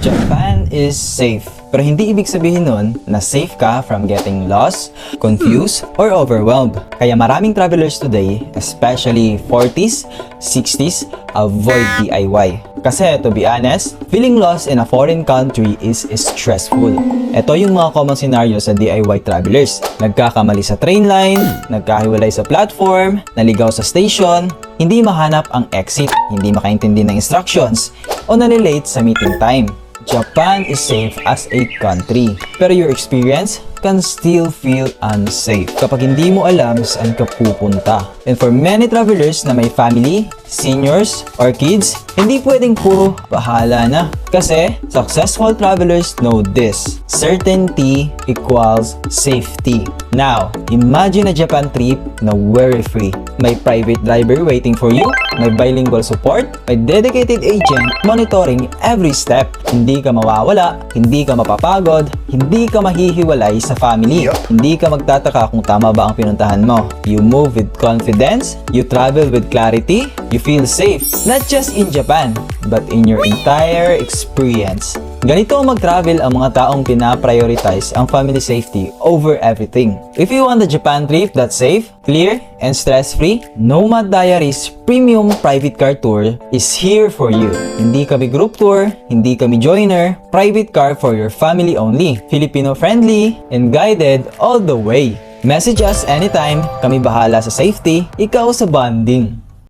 Japan is safe. Pero hindi ibig sabihin nun na safe ka from getting lost, confused, or overwhelmed. Kaya maraming travelers today, especially 40s, 60s, avoid DIY. Kasi to be honest, feeling lost in a foreign country is stressful. Ito yung mga common scenario sa DIY travelers. Nagkakamali sa train line, nagkahiwalay sa platform, naligaw sa station, hindi mahanap ang exit, hindi makaintindi ng instructions, o nalilate sa meeting time. Japan is safe as a country, pero your experience can still feel unsafe kapag hindi mo alam saan ka pupunta. And for many travelers na may family, seniors, or kids, hindi pwedeng puro bahala na. Kasi successful travelers know this: certainty equals safety. Now, imagine a Japan trip na worry-free. May private driver waiting for you, may bilingual support, may dedicated agent monitoring every step. Hindi ka mawawala, hindi ka mapapagod, hindi ka mahihiwalay sa family. Hindi ka magtataka kung tama ba ang pinuntahan mo. You move with confidence, you travel with clarity, you feel safe. Not just in Japan, but in your entire experience. Ganito mag-travel ang mga taong pina-prioritize ang family safety over everything. If you want a Japan trip that's safe, clear, and stress-free, Nomad Diaries Premium Private Car Tour is here for you. Hindi kami group tour, hindi kami joiner, private car for your family only. Filipino-friendly and guided all the way. Message us anytime, kami bahala sa safety, ikaw sa bonding.